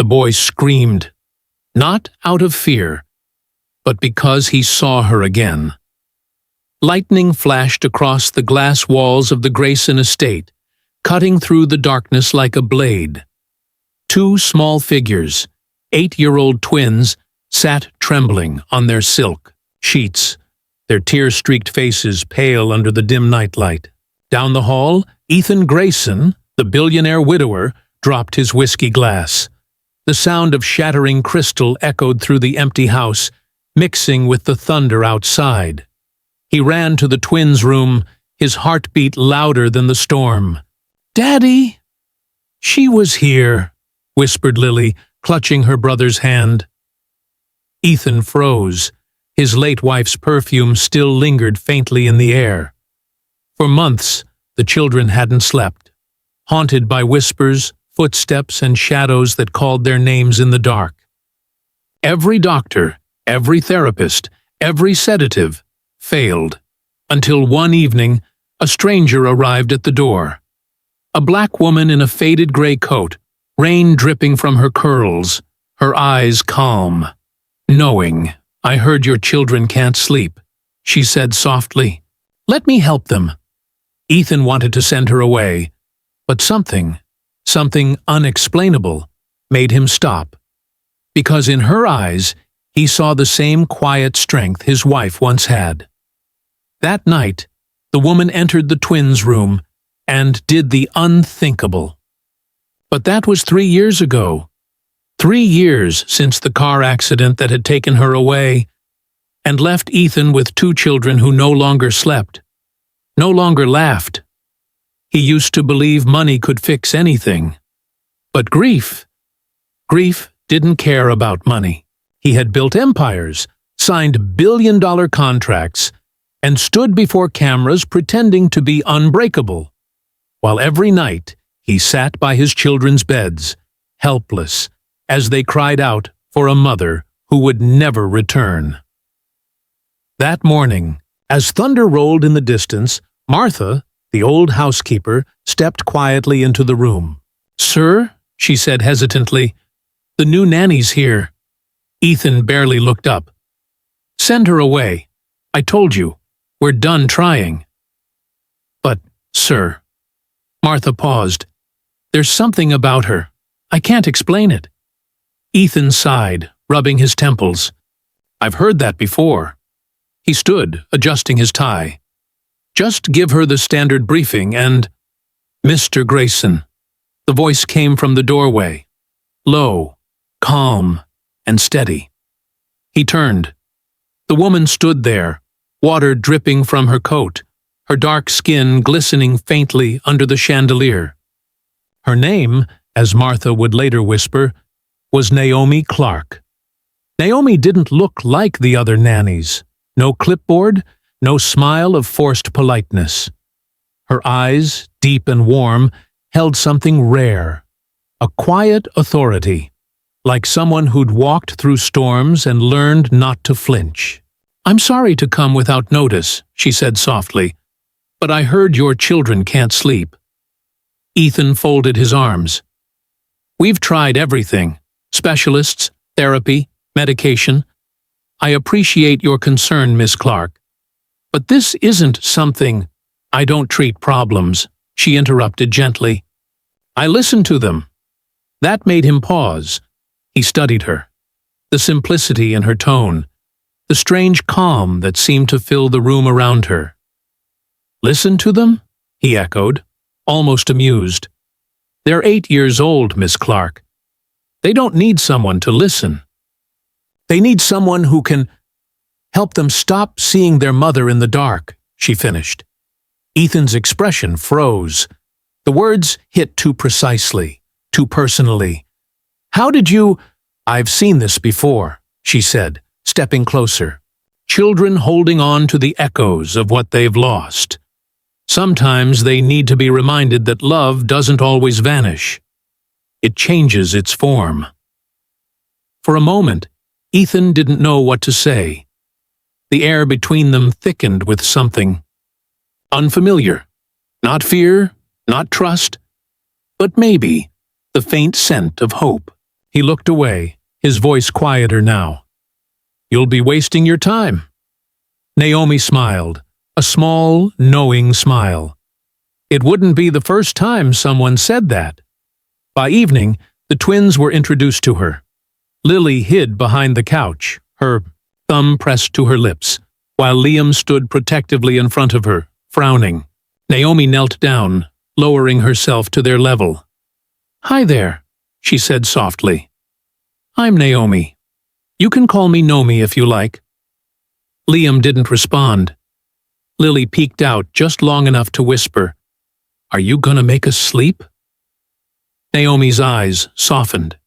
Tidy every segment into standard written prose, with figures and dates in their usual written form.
boy screamed, not out of fear, but because he saw her again. Lightning flashed across the glass walls of the Grayson estate, cutting through the darkness like a blade. Two small figures, 8-year-old twins, sat trembling on their silk sheets, their tear-streaked faces pale under the dim nightlight. Down the hall, Ethan Grayson, the billionaire widower, dropped his whiskey glass. The sound of shattering crystal echoed through the empty house, mixing with the thunder outside. He ran to the twins' room, his heartbeat louder than the storm. "Daddy!" "She was here," whispered Lily, clutching her brother's hand. Ethan froze. His late wife's perfume still lingered faintly in the air. For months, the children hadn't slept, haunted by whispers, footsteps, and shadows that called their names in the dark. Every doctor, every therapist, every sedative failed, until one evening a stranger arrived at the door. A black woman in a faded gray coat, rain dripping from her curls, her eyes calm. "Knowing, I heard your children can't sleep," she said softly. "Let me help them." Ethan wanted to send her away, but something unexplainable, made him stop. Because in her eyes, he saw the same quiet strength his wife once had. That night, the woman entered the twins' room and did the unthinkable. But that was 3 years ago. 3 years since the car accident that had taken her away and left Ethan with 2 children who no longer slept, no longer laughed. He used to believe money could fix anything. But grief didn't care about money. He had built empires, signed billion-dollar contracts, and stood before cameras pretending to be unbreakable, while every night he sat by his children's beds, helpless, as they cried out for a mother who would never return. That morning, as thunder rolled in the distance, Martha, the old housekeeper, stepped quietly into the room. "Sir," she said hesitantly, "the new nanny's here." Ethan barely looked up. "Send her away. I told you, we're done trying." "But, sir," Martha paused, "there's something about her. I can't explain it." Ethan sighed, rubbing his temples. "I've heard that before." He stood, adjusting his tie. "Just give her the standard briefing and—" "Mr. Grayson." The voice came from the doorway, low, calm, and steady. He turned. The woman stood there, water dripping from her coat, her dark skin glistening faintly under the chandelier. Her name, as Martha would later whisper, was Naomi Clarke. Naomi didn't look like the other nannies. No clipboard, no smile of forced politeness. Her eyes, deep and warm, held something rare, a quiet authority, like someone who'd walked through storms and learned not to flinch. "I'm sorry to come without notice," she said softly, "but I heard your children can't sleep." Ethan folded his arms. "We've tried everything. Specialists, therapy, medication. I appreciate your concern, Miss Clarke. But this isn't something—" "I don't treat problems," she interrupted gently. "I listen to them." That made him pause. He studied her. The simplicity in her tone, the strange calm that seemed to fill the room around her. "Listen to them?" he echoed, almost amused. "They're 8 years old, Miss Clarke. They don't need someone to listen. They need someone who can help them stop seeing their mother in the dark," she finished. Ethan's expression froze. The words hit too precisely, too personally. "How did you—" "I've seen this before," she said, stepping closer. "Children holding on to the echoes of what they've lost. Sometimes they need to be reminded that love doesn't always vanish. It changes its form." For a moment, Ethan didn't know what to say. The air between them thickened with something unfamiliar. Not fear, not trust, but maybe the faint scent of hope. He looked away, his voice quieter now. "You'll be wasting your time." Naomi smiled, a small, knowing smile. It wouldn't be the first time someone said that. By evening, the twins were introduced to her. Lily hid behind the couch, her thumb pressed to her lips, while Liam stood protectively in front of her, frowning. Naomi knelt down, lowering herself to their level. "Hi there," she said softly. "I'm Naomi. You can call me Nomi if you like." Liam didn't respond. Lily peeked out just long enough to whisper, "Are you gonna make us sleep?" Naomi's eyes softened.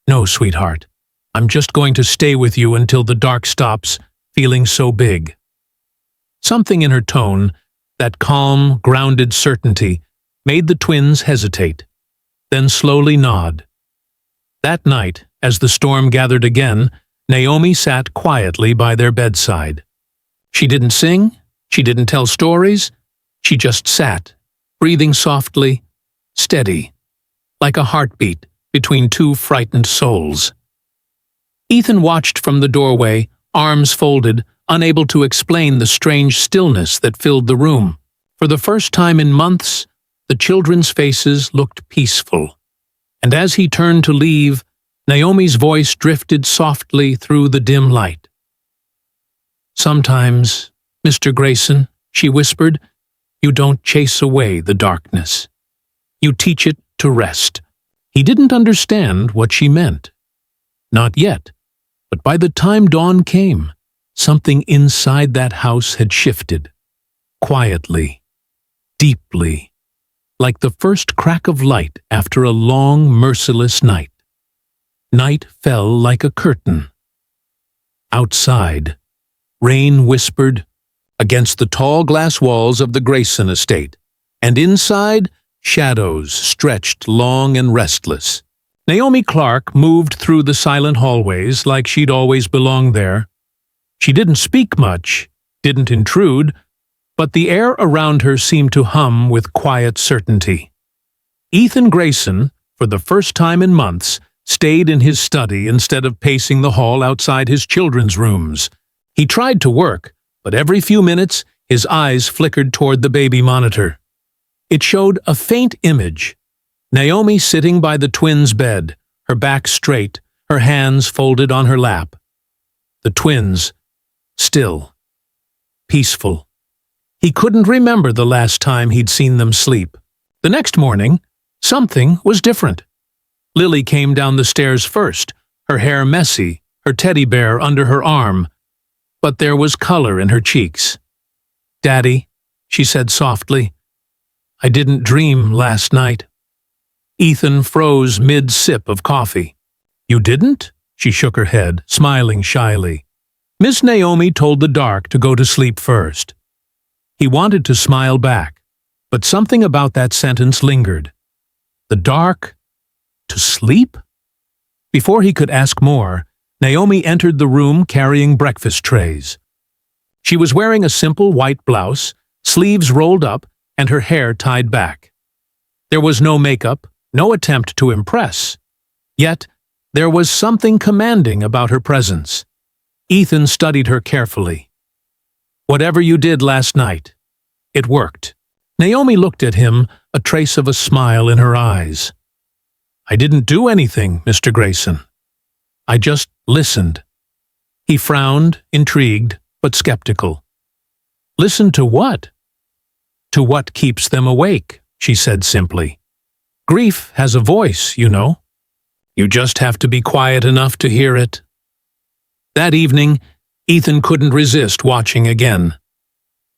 "No, sweetheart. I'm just going to stay with you until the dark stops feeling so big." Something in her tone, that calm, grounded certainty, made the twins hesitate, then slowly nod. That night, as the storm gathered again, Naomi sat quietly by their bedside. She didn't sing, she didn't tell stories, she just sat, breathing softly, steady, like a heartbeat between two frightened souls. Ethan watched from the doorway, arms folded, unable to explain the strange stillness that filled the room. For the first time in months, the children's faces looked peaceful. And as he turned to leave, Naomi's voice drifted softly through the dim light. "Sometimes, Mr. Grayson," she whispered, "you don't chase away the darkness. You teach it to rest." He didn't understand what she meant. Not yet, but by the time dawn came, something inside that house had shifted. Quietly, deeply, like the first crack of light after a long, merciless night. Night fell like a curtain. Outside, rain whispered against the tall glass walls of the Grayson estate, and inside, shadows stretched long and restless. Naomi Clarke moved through the silent hallways like she'd always belonged there. She didn't speak much, didn't intrude, but the air around her seemed to hum with quiet certainty. Ethan Grayson, for the first time in months, stayed in his study instead of pacing the hall outside his children's rooms. He tried to work, but every few minutes his eyes flickered toward the baby monitor. It showed a faint image. Naomi sitting by the twins' bed, her back straight, her hands folded on her lap. The twins, still, peaceful. He couldn't remember the last time he'd seen them sleep. The next morning, something was different. Lily came down the stairs first, her hair messy, her teddy bear under her arm, but there was color in her cheeks. "Daddy," she said softly, "I didn't dream last night." Ethan froze mid-sip of coffee. "You didn't?" She shook her head, smiling shyly. Miss Naomi told the dark to go to sleep first. He wanted to smile back, but something about that sentence lingered. The dark? To sleep? Before he could ask more, Naomi entered the room carrying breakfast trays. She was wearing a simple white blouse, sleeves rolled up, and her hair tied back. There was no makeup, no attempt to impress. Yet, there was something commanding about her presence. Ethan studied her carefully. "Whatever you did last night, it worked." Naomi looked at him, a trace of a smile in her eyes. "I didn't do anything, Mr. Grayson. I just listened." He frowned, intrigued, but skeptical. "Listen to what?" "To what keeps them awake," she said simply. "Grief has a voice, you know. You just have to be quiet enough to hear it." That evening, Ethan couldn't resist watching again.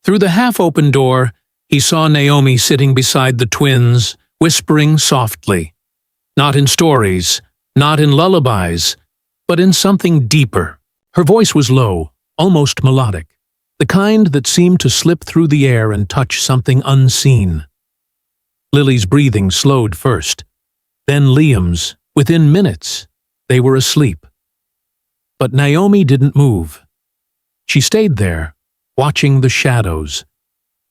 Through the half-open door, he saw Naomi sitting beside the twins, whispering softly. Not in stories, not in lullabies, but in something deeper. Her voice was low, almost melodic, the kind that seemed to slip through the air and touch something unseen. Lily's breathing slowed first, then Liam's. Within minutes, they were asleep. But Naomi didn't move. She stayed there, watching the shadows,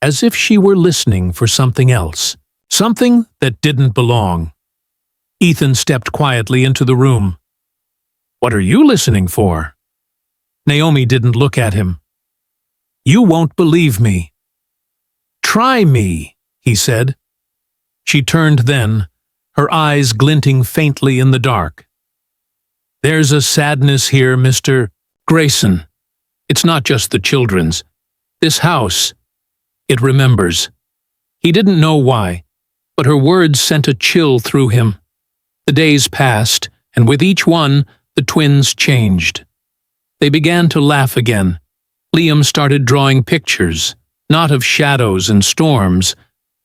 as if she were listening for something else, something that didn't belong. Ethan stepped quietly into the room, What are you listening for? Naomi didn't look at him. You won't believe me. Try me, he said. She turned then, her eyes glinting faintly in the dark. There's a sadness here, Mr. Grayson. It's not just the children's. This house, it remembers. He didn't know why, but her words sent a chill through him. The days passed, and with each one, the twins changed. They began to laugh again. Liam started drawing pictures, not of shadows and storms,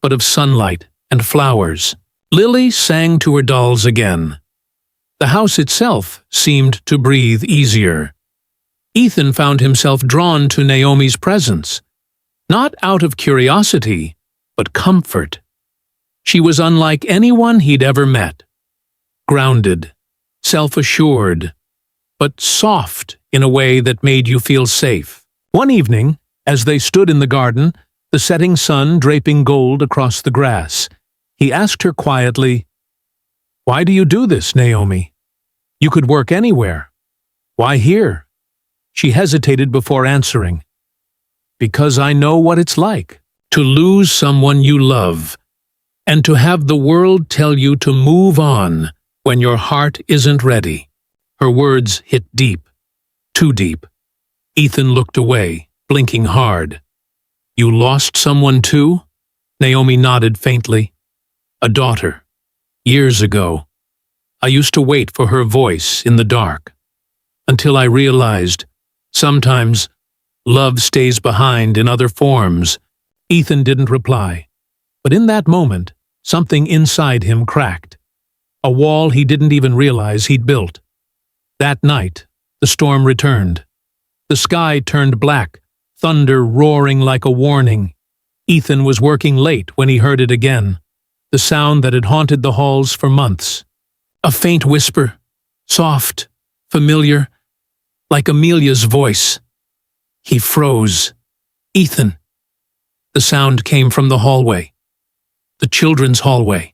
but of sunlight and flowers. Lily sang to her dolls again. The house itself seemed to breathe easier. Ethan found himself drawn to Naomi's presence, not out of curiosity, but comfort. She was unlike anyone he'd ever met. Grounded, self-assured, but soft in a way that made you feel safe. One evening, as they stood in the garden, the setting sun draping gold across the grass, he asked her quietly, "Why do you do this, Naomi? You could work anywhere. Why here?" She hesitated before answering. "Because I know what it's like to lose someone you love, and to have the world tell you to move on when your heart isn't ready." Her words hit deep, too deep. Ethan looked away, blinking hard. "You lost someone too?" Naomi nodded faintly. "A daughter. Years ago. I used to wait for her voice in the dark, until I realized, sometimes, love stays behind in other forms." Ethan didn't reply, but in that moment, something inside him cracked. A wall he didn't even realize he'd built. That night, the storm returned. The sky turned black, thunder roaring like a warning. Ethan was working late when he heard it again, the sound that had haunted the halls for months. A faint whisper, soft, familiar, like Amelia's voice. He froze. "Ethan." The sound came from the hallway, the children's hallway.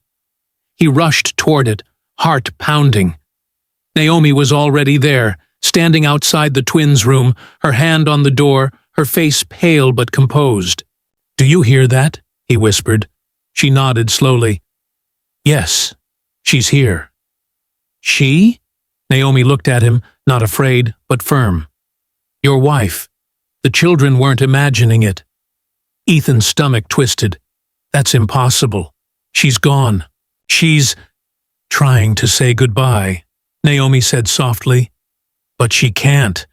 He rushed toward it, heart pounding. Naomi was already there, standing outside the twins' room, her hand on the door, her face pale but composed. "Do you hear that?" he whispered. She nodded slowly. "Yes, she's here." "She?" Naomi looked at him, not afraid, but firm. "Your wife. The children weren't imagining it." Ethan's stomach twisted. "That's impossible. She's gone. She's trying to say goodbye," Naomi said softly. "But she can't,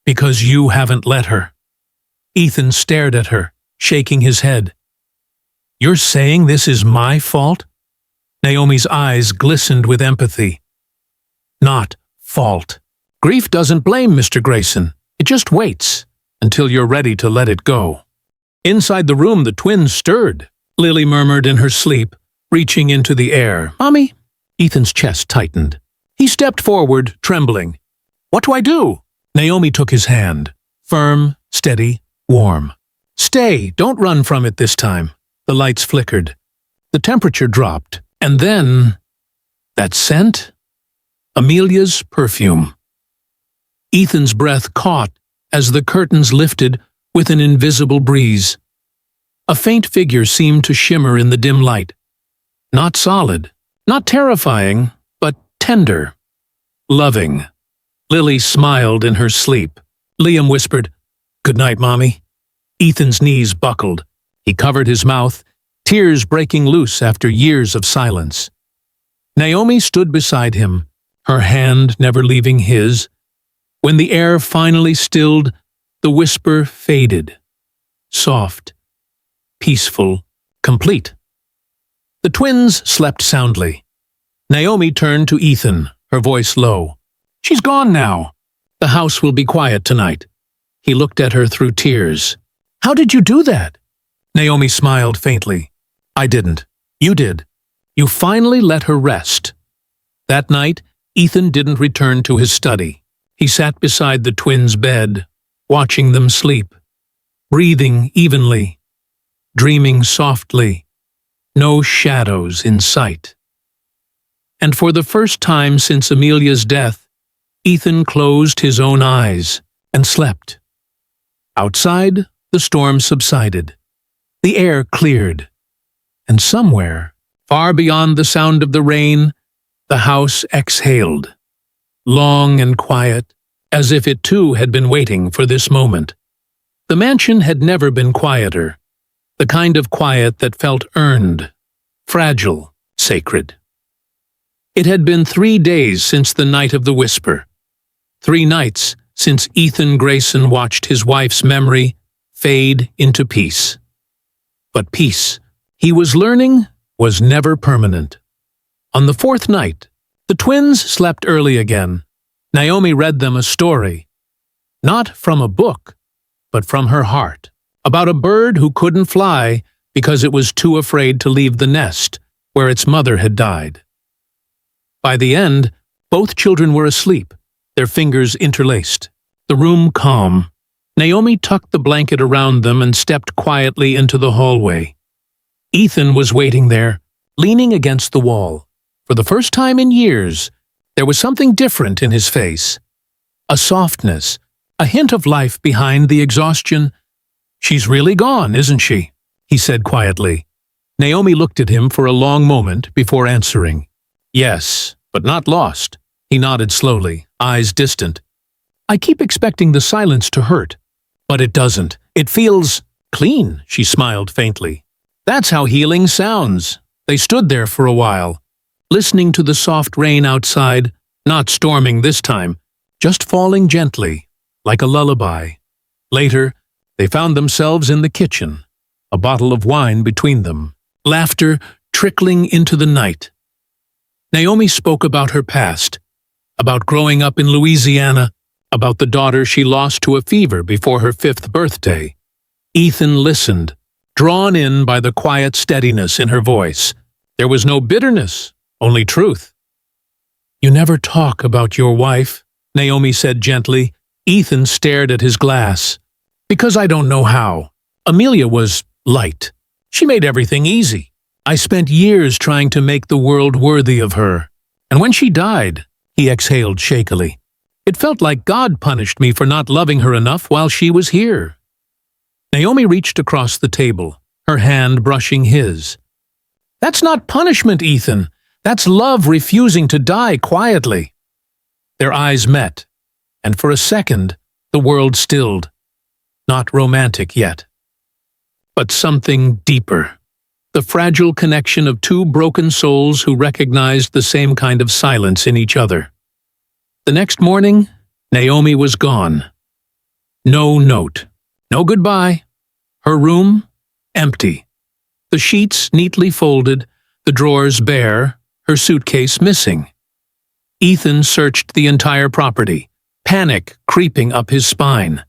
because you haven't let her." Ethan stared at her, shaking his head. "You're saying this is my fault?" Naomi's eyes glistened with empathy. "Not fault. Grief doesn't blame, Mr. Grayson. It just waits until you're ready to let it go." Inside the room, the twins stirred. Lily murmured in her sleep, reaching into the air. "Mommy?" Ethan's chest tightened. He stepped forward, trembling. "What do I do?" Naomi took his hand. Firm, steady, warm. "Stay, don't run from it this time." The lights flickered. The temperature dropped. And then, that scent? Amelia's perfume. Ethan's breath caught as the curtains lifted with an invisible breeze. A faint figure seemed to shimmer in the dim light. Not solid, not terrifying, but tender, loving. Lily smiled in her sleep. Liam whispered, "Good night, Mommy." Ethan's knees buckled. He covered his mouth, tears breaking loose after years of silence. Naomi stood beside him, her hand never leaving his. When the air finally stilled, the whisper faded. Soft, peaceful, complete. The twins slept soundly. Naomi turned to Ethan, her voice low. "She's gone now. The house will be quiet tonight." He looked at her through tears. "How did you do that?" Naomi smiled faintly. "I didn't. You did. You finally let her rest." That night, Ethan didn't return to his study. He sat beside the twins' bed, watching them sleep, breathing evenly, dreaming softly, no shadows in sight. And for the first time since Amelia's death, Ethan closed his own eyes and slept. Outside, the storm subsided. The air cleared. And somewhere, far beyond the sound of the rain, the house exhaled, long and quiet, as if it too had been waiting for this moment. The mansion had never been quieter, the kind of quiet that felt earned, fragile, sacred. It had been 3 days since the night of the whisper, 3 nights since Ethan Grayson watched his wife's memory fade into peace. But peace, he was learning, was never permanent. On the 4th night, the twins slept early again. Naomi read them a story, not from a book, but from her heart, about a bird who couldn't fly because it was too afraid to leave the nest where its mother had died. By the end, both children were asleep, their fingers interlaced, the room calm. Naomi tucked the blanket around them and stepped quietly into the hallway. Ethan was waiting there, leaning against the wall. For the first time in years, there was something different in his face. A softness, a hint of life behind the exhaustion. "She's really gone, isn't she?" he said quietly. Naomi looked at him for a long moment before answering. "Yes, but not lost." He nodded slowly, eyes distant. "I keep expecting the silence to hurt, but it doesn't. It feels clean," she smiled faintly. "That's how healing sounds." They stood there for a while, listening to the soft rain outside, not storming this time, just falling gently, like a lullaby. Later, they found themselves in the kitchen, a bottle of wine between them, laughter trickling into the night. Naomi spoke about her past, about growing up in Louisiana, about the daughter she lost to a fever before her 5th birthday. Ethan listened, drawn in by the quiet steadiness in her voice. There was no bitterness, only truth. "You never talk about your wife," Naomi said gently. Ethan stared at his glass. "Because I don't know how. Amelia was light. She made everything easy. I spent years trying to make the world worthy of her. And when she died," he exhaled shakily, "it felt like God punished me for not loving her enough while she was here." Naomi reached across the table, her hand brushing his. "That's not punishment, Ethan. That's love refusing to die quietly." Their eyes met, and for a second, the world stilled. Not romantic yet, but something deeper. The fragile connection of 2 broken souls who recognized the same kind of silence in each other. The next morning, Naomi was gone. No note, no goodbye. Her room, empty. The sheets neatly folded, the drawers bare, her suitcase missing. Ethan searched the entire property, panic creeping up his spine.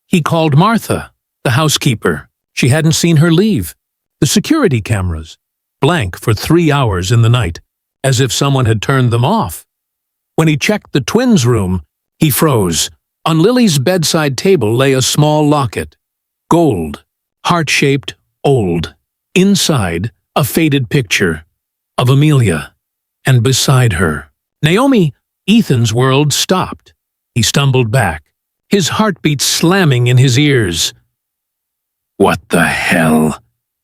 He called Martha, the housekeeper. She hadn't seen her leave. The security cameras, blank for 3 hours in the night, as if someone had turned them off. When he checked the twins' room, he froze. On Lily's bedside table lay a small locket. Gold, heart-shaped, old. Inside, a faded picture of Amelia, and beside her, Naomi. Ethan's world stopped. He stumbled back, his heartbeat slamming in his ears. "What the hell?"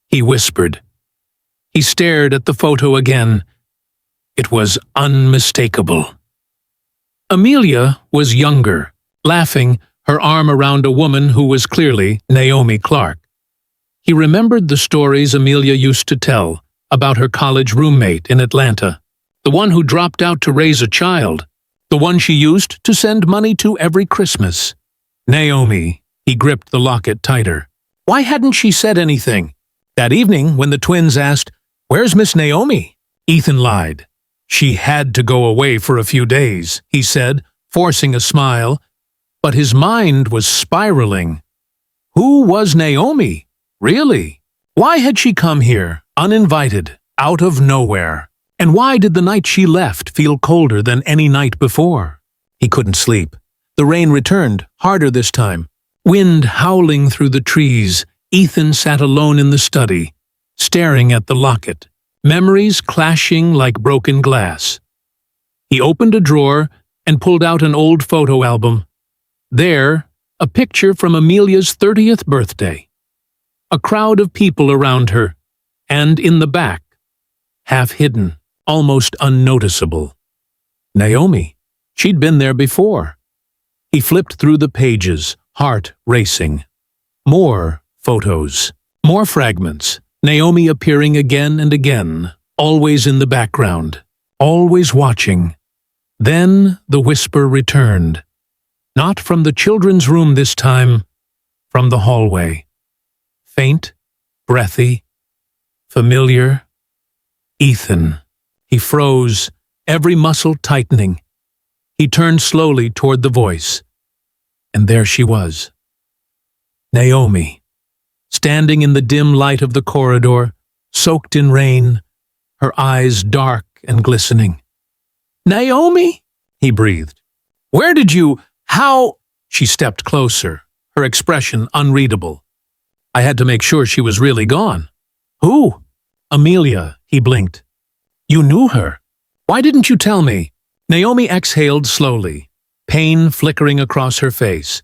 he whispered. He stared at the photo again. It was unmistakable. Amelia was younger, laughing, her arm around a woman who was clearly Naomi Clarke. He remembered the stories Amelia used to tell about her college roommate in Atlanta, the one who dropped out to raise a child, the one she used to send money to every Christmas. Naomi, he gripped the locket tighter. Why hadn't she said anything? That evening, when the twins asked, "Where's Miss Naomi?" Ethan lied. "She had to go away for a few days," he said, forcing a smile. But his mind was spiraling. Who was Naomi? Really? Why had she come here, uninvited, out of nowhere? And why did the night she left feel colder than any night before? He couldn't sleep. The rain returned, harder this time. Wind howling through the trees. Ethan sat alone in the study, staring at the locket, memories clashing like broken glass. He opened a drawer, and pulled out an old photo album. There, a picture from Amelia's 30th birthday. A crowd of people around her, and in the back, half hidden, almost unnoticeable, Naomi. She'd been there before. He flipped through the pages, heart racing. More photos, more fragments, Naomi appearing again and again, always in the background, always watching. Then the whisper returned. Not from the children's room this time, from the hallway. Faint, breathy, familiar. Ethan. He froze, every muscle tightening. He turned slowly toward the voice. And there she was. Naomi, standing in the dim light of the corridor, soaked in rain, her eyes dark and glistening. "Naomi?" he breathed. "Where did you... how—" She stepped closer, her expression unreadable. I had to make sure she was really gone. "Who?" "Amelia," he blinked. "You knew her. Why didn't you tell me?" Naomi exhaled slowly, pain flickering across her face.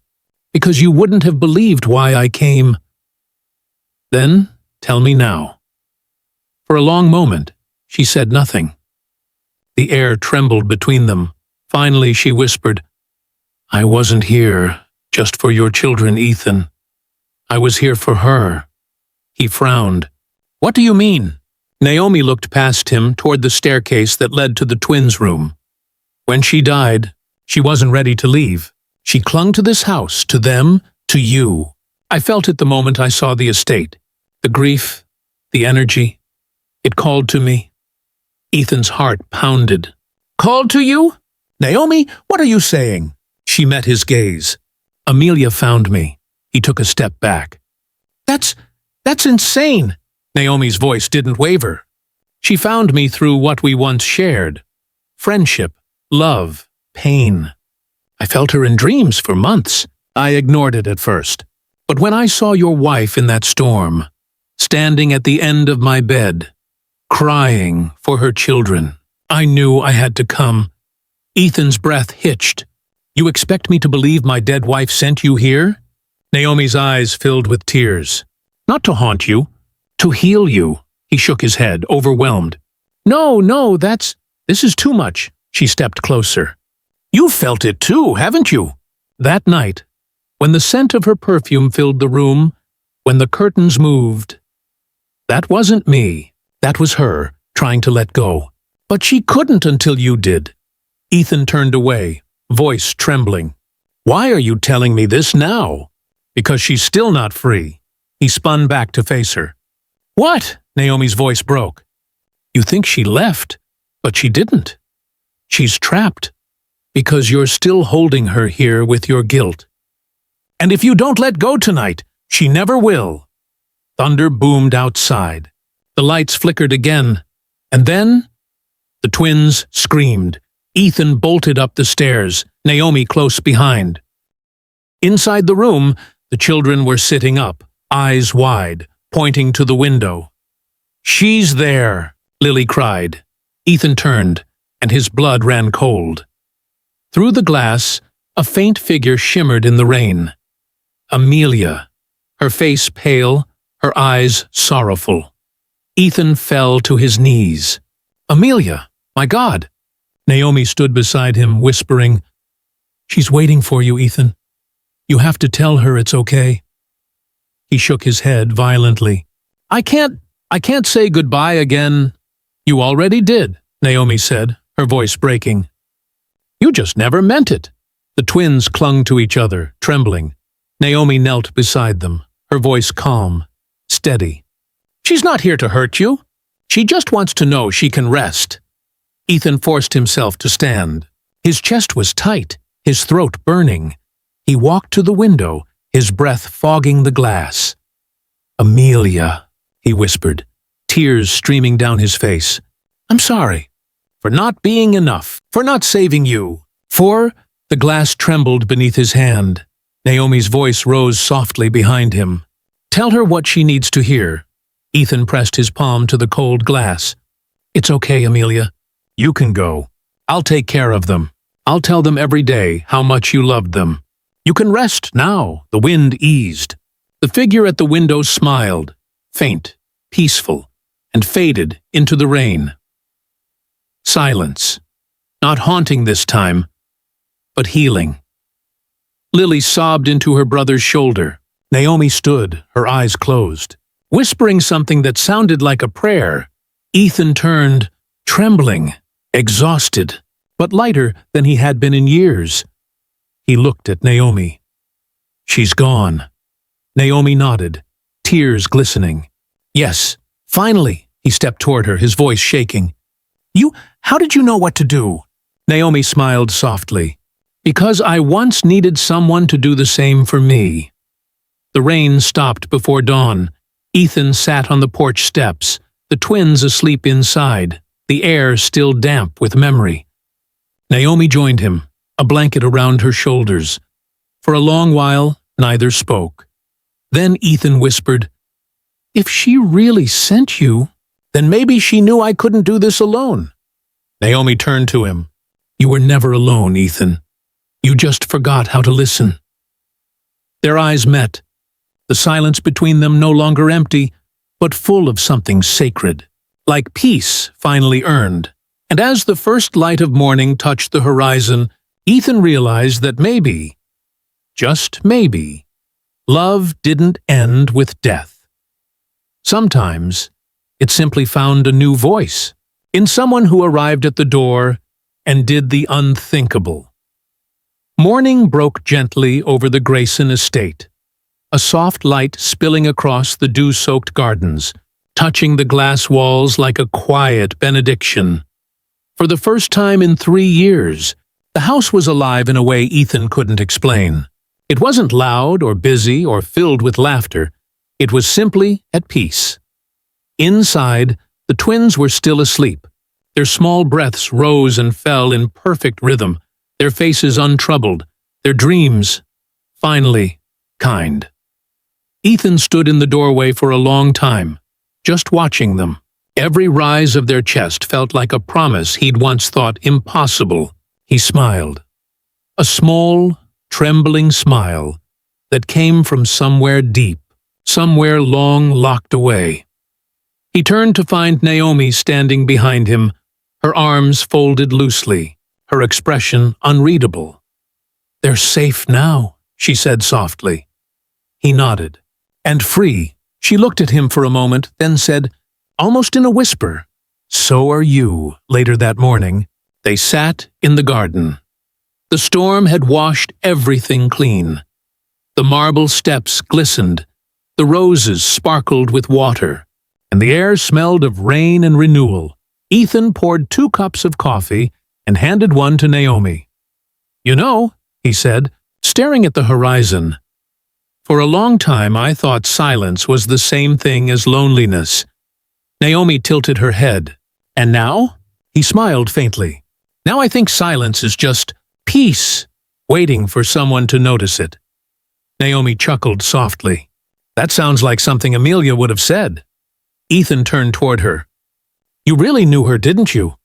"Because you wouldn't have believed why I came." "Then tell me now." For a long moment, she said nothing. The air trembled between them. Finally, she whispered, "I wasn't here just for your children, Ethan. I was here for her." He frowned. "What do you mean?" Naomi looked past him toward the staircase that led to the twins' room. "When she died, she wasn't ready to leave. She clung to this house, to them, to you. I felt it the moment I saw the estate. The grief, the energy. It called to me." Ethan's heart pounded. "Called to you? Naomi, what are you saying?" She met his gaze. "Amelia found me." He took a step back. That's insane." Naomi's voice didn't waver. "She found me through what we once shared. Friendship, love, pain. I felt her in dreams for months. I ignored it at first. But when I saw your wife in that storm, standing at the end of my bed, crying for her children, I knew I had to come." Ethan's breath hitched. "You expect me to believe my dead wife sent you here?" Naomi's eyes filled with tears. "Not to haunt you, to heal you." He shook his head, overwhelmed. No, this is too much." She stepped closer. "You felt it too, haven't you?" That night, when the scent of her perfume filled the room, when the curtains moved. That wasn't me. That was her, trying to let go. But she couldn't until you did. Ethan turned away, voice trembling. "Why are you telling me this now?" "Because she's still not free." He spun back to face her. "What?" Naomi's voice broke. "You think she left, but she didn't. She's trapped, because you're still holding her here with your guilt. And if you don't let go tonight, she never will." Thunder boomed outside. The lights flickered again, and then the twins screamed. Ethan bolted up the stairs, Naomi close behind. Inside the room, the children were sitting up, eyes wide, pointing to the window. "She's there," Lily cried. Ethan turned, and his blood ran cold. Through the glass, a faint figure shimmered in the rain. Amelia, her face pale, her eyes sorrowful. Ethan fell to his knees. "Amelia, my God!" Naomi stood beside him, whispering, "She's waiting for you, Ethan. You have to tell her it's okay." He shook his head violently. I can't say goodbye again." "You already did," Naomi said, her voice breaking. "You just never meant it." The twins clung to each other, trembling. Naomi knelt beside them, her voice calm, steady. "She's not here to hurt you. She just wants to know she can rest." Ethan forced himself to stand. His chest was tight, his throat burning. He walked to the window, his breath fogging the glass. "Amelia," he whispered, tears streaming down his face. "I'm sorry. For not being enough. For not saving you. For—" The glass trembled beneath his hand. Naomi's voice rose softly behind him. "Tell her what she needs to hear." Ethan pressed his palm to the cold glass. "It's okay, Amelia. You can go. I'll take care of them. I'll tell them every day how much you loved them. You can rest now." The wind eased. The figure at the window smiled, faint, peaceful, and faded into the rain. Silence. Not haunting this time, but healing. Lily sobbed into her brother's shoulder. Naomi stood, her eyes closed, whispering something that sounded like a prayer. Ethan turned, trembling, exhausted, but lighter than he had been in years. He looked at Naomi. "She's gone." Naomi nodded, tears glistening. "Yes, finally." He stepped toward her, his voice shaking. How did you know what to do?" Naomi smiled softly. "Because I once needed someone to do the same for me." The rain stopped before dawn. Ethan sat on the porch steps, the twins asleep inside, the air still damp with memory. Naomi joined him, a blanket around her shoulders. For a long while, neither spoke. Then Ethan whispered, "If she really sent you, then maybe she knew I couldn't do this alone." Naomi turned to him. "You were never alone, Ethan. You just forgot how to listen." Their eyes met, the silence between them no longer empty, but full of something sacred, like peace finally earned. And as the first light of morning touched the horizon, Ethan realized that maybe, just maybe, love didn't end with death. Sometimes it simply found a new voice, in someone who arrived at the door and did the unthinkable. Morning broke gently over the Grayson estate, a soft light spilling across the dew-soaked gardens, touching the glass walls like a quiet benediction. For the first time in 3 years, the house was alive in a way Ethan couldn't explain. It wasn't loud or busy or filled with laughter. It was simply at peace. Inside, the twins were still asleep. Their small breaths rose and fell in perfect rhythm, their faces untroubled, their dreams, finally, kind. Ethan stood in the doorway for a long time, just watching them. Every rise of their chest felt like a promise he'd once thought impossible. He smiled. A small, trembling smile that came from somewhere deep, somewhere long locked away. He turned to find Naomi standing behind him, her arms folded loosely, her expression unreadable. "They're safe now," she said softly. He nodded. "And free." She looked at him for a moment, then said, almost in a whisper, "So are you." Later that morning, they sat in the garden. The storm had washed everything clean. The marble steps glistened, the roses sparkled with water, and the air smelled of rain and renewal. Ethan poured 2 cups of coffee and handed one to Naomi. "You know," he said, staring at the horizon, "for a long time I thought silence was the same thing as loneliness." Naomi tilted her head. "And now?" He smiled faintly. "Now I think silence is just peace, waiting for someone to notice it." Naomi chuckled softly. "That sounds like something Amelia would have said." Ethan turned toward her. "You really knew her, didn't you?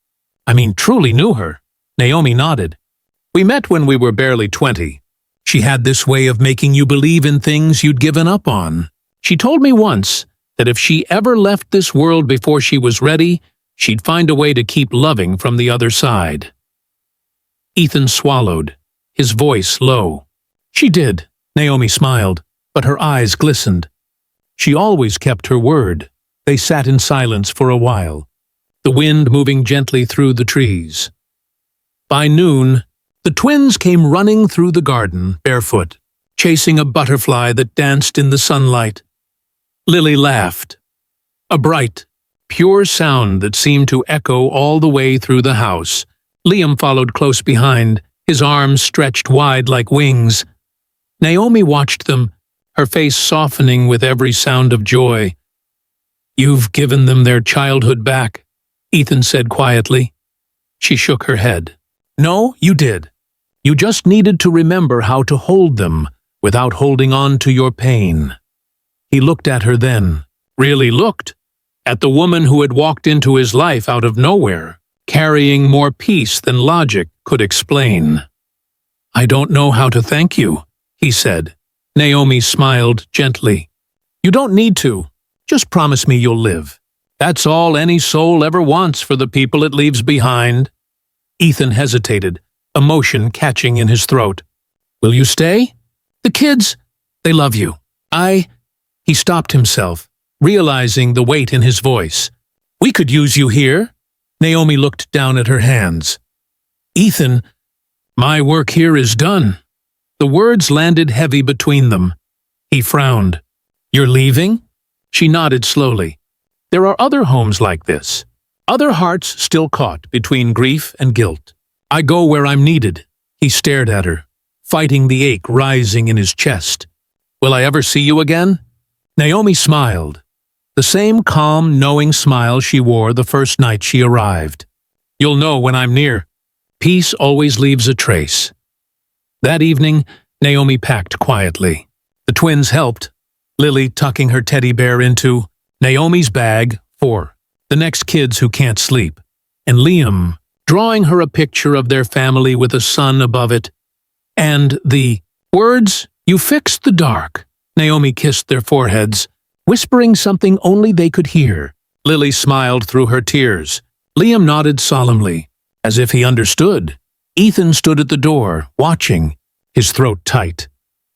I mean, truly knew her." Naomi nodded. "We met when we were barely 20. She had this way of making you believe in things you'd given up on. She told me once that if she ever left this world before she was ready, she'd find a way to keep loving from the other side." Ethan swallowed, his voice low. "She did," Naomi smiled, but her eyes glistened. "She always kept her word." They sat in silence for a while, the wind moving gently through the trees. By noon, the twins came running through the garden, barefoot, chasing a butterfly that danced in the sunlight. Lily laughed, a bright, pure sound that seemed to echo all the way through the house. Liam followed close behind, his arms stretched wide like wings. Naomi watched them, her face softening with every sound of joy. "You've given them their childhood back," Ethan said quietly. She shook her head. "No, you did. You just needed to remember how to hold them without holding on to your pain." He looked at her then, really looked, at the woman who had walked into his life out of nowhere, carrying more peace than logic, could explain. "I don't know how to thank you," he said. Naomi smiled gently. "You don't need to. Just promise me you'll live. That's all any soul ever wants for the people it leaves behind." Ethan hesitated, emotion catching in his throat. "Will you stay? The kids, they love you. He stopped himself, realizing the weight in his voice. "We could use you here." Naomi looked down at her hands. "Ethan, my work here is done." The words landed heavy between them. He frowned. "You're leaving?" She nodded slowly. "There are other homes like this. Other hearts still caught between grief and guilt. I go where I'm needed." He stared at her, fighting the ache rising in his chest. "Will I ever see you again?" Naomi smiled, the same calm, knowing smile she wore the first night she arrived. "You'll know when I'm near. Peace always leaves a trace." That evening, Naomi packed quietly. The twins helped, Lily tucking her teddy bear into Naomi's bag for the next kids who can't sleep, and Liam drawing her a picture of their family with a sun above it, and the words, "You fixed the dark." Naomi kissed their foreheads, whispering something only they could hear. Lily smiled through her tears. Liam nodded solemnly, as if he understood. Ethan stood at the door, watching, his throat tight.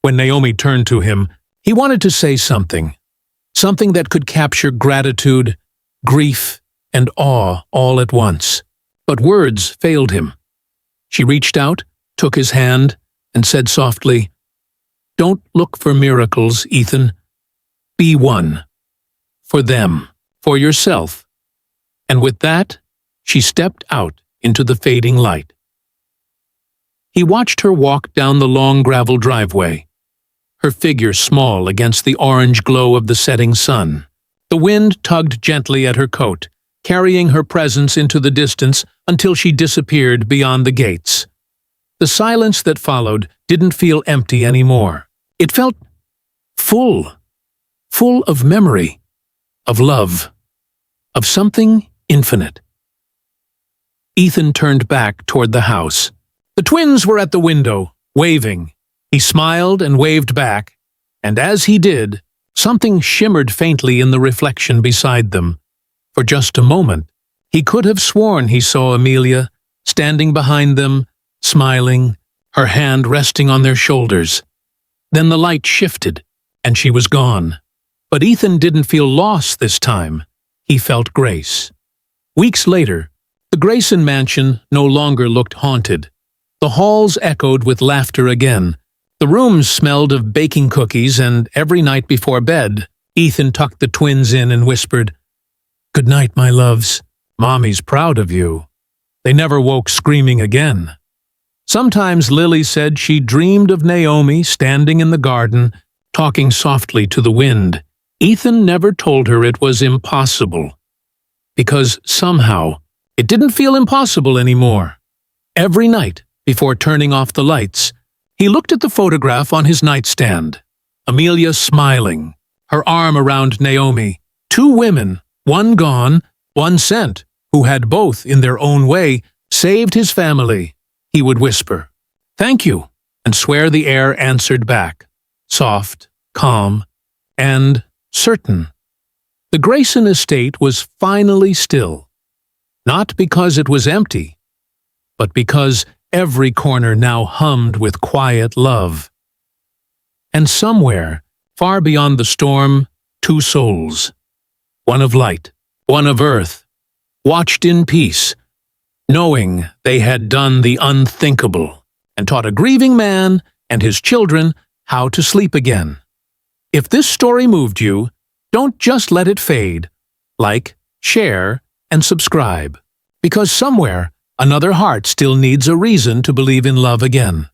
When Naomi turned to him, he wanted to say something that could capture gratitude, grief, and awe all at once. But words failed him. She reached out, took his hand, and said softly, "Don't look for miracles, Ethan. Be one. For them. For yourself." And with that, she stepped out into the fading light. He watched her walk down the long gravel driveway, her figure small against the orange glow of the setting sun. The wind tugged gently at her coat, carrying her presence into the distance until she disappeared beyond the gates. The silence that followed didn't feel empty anymore. It felt full of memory, of love, of something infinite. Ethan turned back toward the house. The twins were at the window, waving. He smiled and waved back, and as he did, something shimmered faintly in the reflection beside them. For just a moment, he could have sworn he saw Amelia, standing behind them, smiling, her hand resting on their shoulders. Then the light shifted, and she was gone. But Ethan didn't feel lost this time. He felt grace. Weeks later, the Grayson mansion no longer looked haunted. The halls echoed with laughter again. The rooms smelled of baking cookies, and every night before bed, Ethan tucked the twins in and whispered, "Good night, my loves. Mommy's proud of you." They never woke screaming again. Sometimes Lily said she dreamed of Naomi standing in the garden, talking softly to the wind. Ethan never told her it was impossible, because somehow it didn't feel impossible anymore. Every night, before turning off the lights, he looked at the photograph on his nightstand. Amelia smiling, her arm around Naomi. Two women, one gone, one sent, who had both, in their own way, saved his family. He would whisper, "Thank you," and swear the air answered back, soft, calm, and certain. The Grayson estate was finally still, not because it was empty, but because every corner now hummed with quiet love. And somewhere, far beyond the storm, two souls, one of light, one of earth, watched in peace, knowing they had done the unthinkable and taught a grieving man and his children how to sleep again. If this story moved you, don't just let it fade. Like, share, and subscribe, because somewhere another heart still needs a reason to believe in love again.